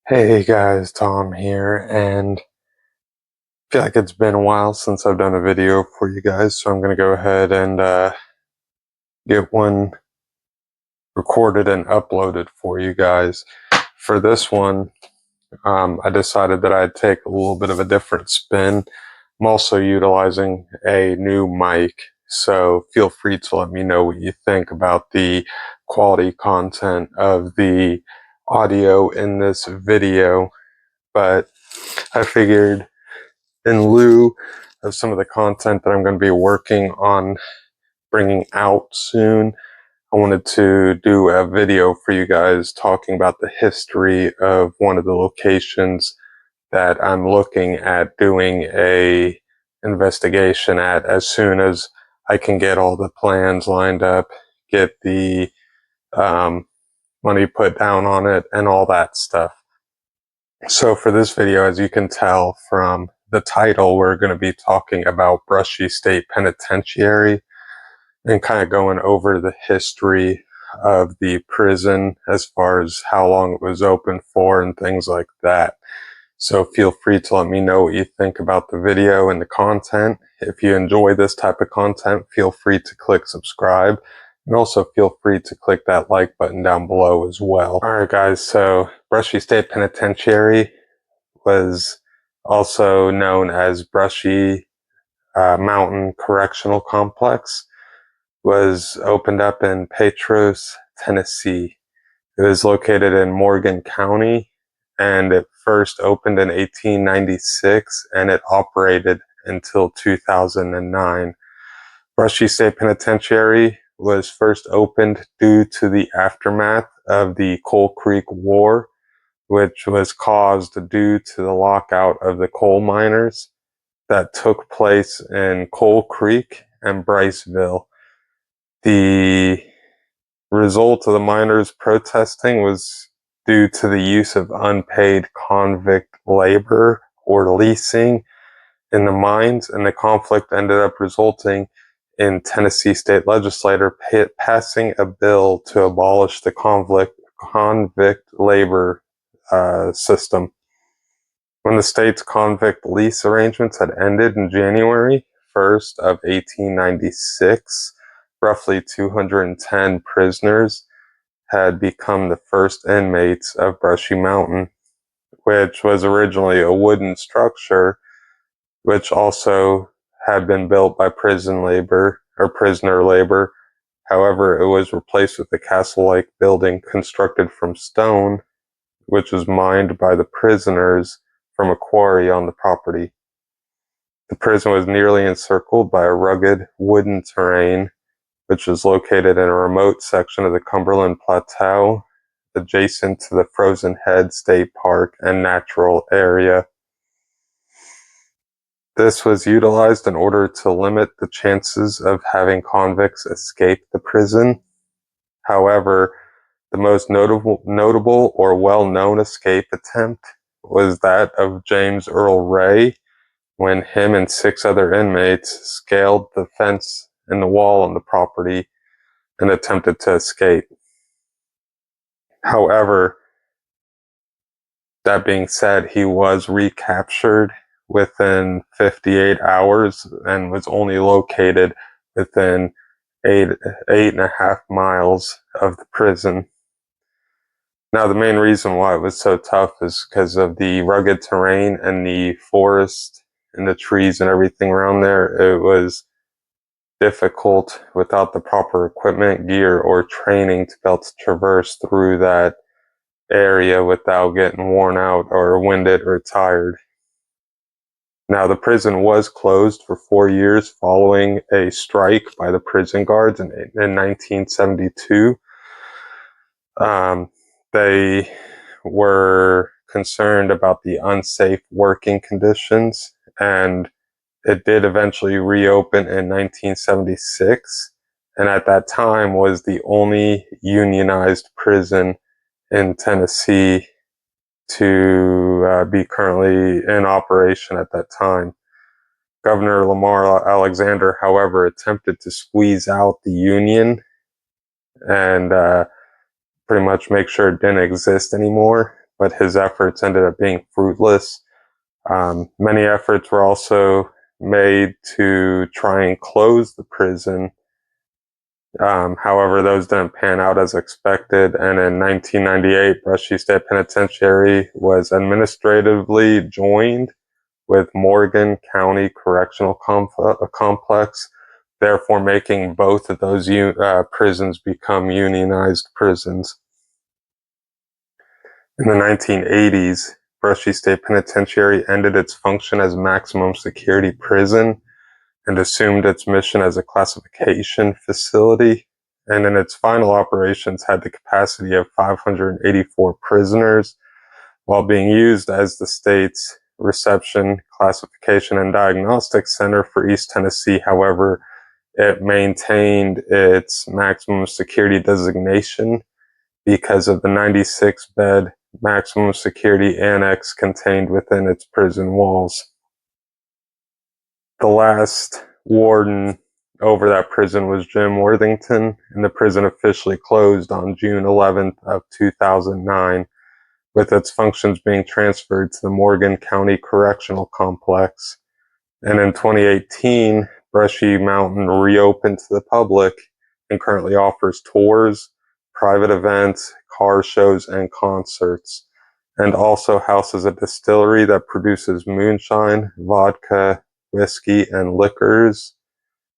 Hey guys, Tom here, and I feel like it's been a while since I've done a video for you guys, so I'm going to go ahead and get one recorded and uploaded for you guys. For this one, I decided that I'd take a little bit of a different spin. I'm also utilizing a new mic, so feel free to let me know what you think about the quality content of the audio in this video. But I figured, in lieu of some of the content that I'm going to be working on bringing out soon, I wanted to do a video for you guys talking about the history of one of the locations that I'm looking at doing a investigation at as soon as I can get all the plans lined up, get the money put down on it, and all that stuff. So for this video, as you can tell from the title, we're going to be talking about Brushy State Penitentiary and kind of going over the history of the prison as far as how long it was open for and things like that. So feel free to let me know what you think about the video and the content. If you enjoy this type of content, feel free to click subscribe. And also feel free to click that like button down below as well. Alright guys, so Brushy State Penitentiary was also known as Brushy Mountain Correctional Complex, was opened up in Petros, Tennessee. It was located in Morgan County, and it first opened in 1896, and it operated until 2009. Brushy State Penitentiary was first opened due to the aftermath of the Coal Creek War, which was caused due to the lockout of the coal miners that took place in Coal Creek and Bryceville. The result of the miners protesting was due to the use of unpaid convict labor or leasing in the mines, and the conflict ended up resulting in Tennessee state legislature passing a bill to abolish the convict labor system. When the state's convict lease arrangements had ended in January 1st of 1896, roughly 210 prisoners had become the first inmates of Brushy Mountain, which was originally a wooden structure, which also had been built by prison labor or prisoner labor. However, it was replaced with a castle-like building constructed from stone, which was mined by the prisoners from a quarry on the property. The prison was nearly encircled by a rugged wooden terrain, which was located in a remote section of the Cumberland Plateau, adjacent to the Frozen Head State Park and natural area. This was utilized in order to limit the chances of having convicts escape the prison. However, the most notable or well-known escape attempt was that of James Earl Ray, when him and 6 other inmates scaled the fence and the wall on the property and attempted to escape. However, that being said, he was recaptured within 58 hours and was only located within 8.5 miles of the prison. Now, the main reason why it was so tough is because of the rugged terrain and the forest and the trees and everything around there. It was difficult without the proper equipment, gear, or training to be able to traverse through that area without getting worn out or winded or tired. Now, the prison was closed for 4 years following a strike by the prison guards in 1972. They were concerned about the unsafe working conditions, and it did eventually reopen in 1976, and at that time was the only unionized prison in Tennessee to be currently in operation at that time. Governor Lamar Alexander, however, attempted to squeeze out the union and pretty much make sure it didn't exist anymore but his efforts ended up being fruitless. Many efforts were also made to try and close the prison. However, those didn't pan out as expected, and in 1998, Brushy State Penitentiary was administratively joined with Morgan County Correctional Complex, therefore making both of those prisons become unionized prisons. In the 1980s, Brushy State Penitentiary ended its function as maximum security prison and assumed its mission as a classification facility, and in its final operations had the capacity of 584 prisoners, while being used as the state's reception, classification, and diagnostic center for East Tennessee. However, it maintained its maximum security designation because of the 96-bed maximum security annex contained within its prison walls. The last warden over that prison was Jim Worthington, and the prison officially closed on June 11th of 2009, with its functions being transferred to the Morgan County Correctional Complex. And in 2018, Brushy Mountain reopened to the public and currently offers tours, private events, car shows, and concerts, and also houses a distillery that produces moonshine, vodka, whiskey, and liquors.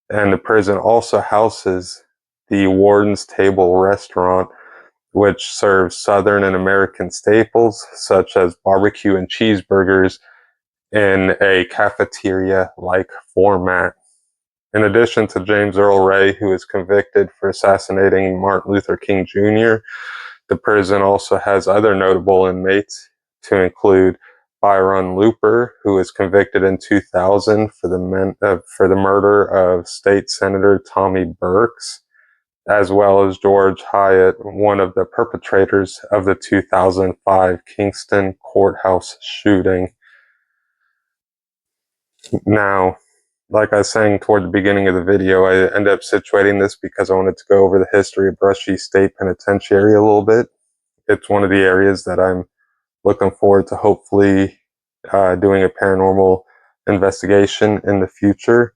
And the prison also houses the Warden's Table restaurant, which serves Southern and American staples such as barbecue and cheeseburgers in a cafeteria-like format. In addition to James Earl Ray, who is convicted for assassinating Martin Luther King Jr., the prison also has other notable inmates, to include Byron Looper, who was convicted in 2000 for the murder of State Senator Tommy Burks, as well as George Hyatt, one of the perpetrators of the 2005 Kingston courthouse shooting. Now, like I was saying toward the beginning of the video, I ended up situating this because I wanted to go over the history of Brushy State Penitentiary a little bit. It's one of the areas that I'm looking forward to hopefully doing a paranormal investigation in the future.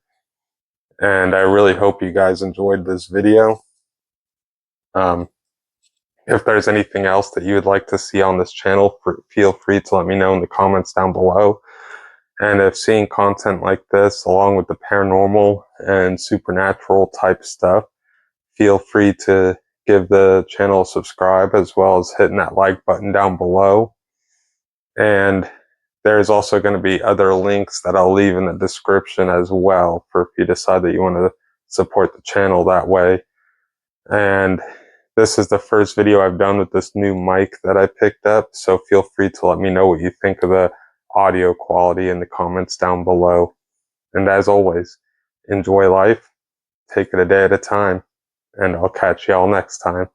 And I really hope you guys enjoyed this video. If there's anything else that you would like to see on this channel, feel free to let me know in the comments down below. And if seeing content like this, along with the paranormal and supernatural type stuff, feel free to give the channel a subscribe, as well as hitting that like button down below. And there's also going to be other links that I'll leave in the description as well, for if you decide that you want to support the channel that way. And this is the first video I've done with this new mic that I picked up, so feel free to let me know what you think of the audio quality in the comments down below. And as always, enjoy life, take it a day at a time, and I'll catch y'all next time.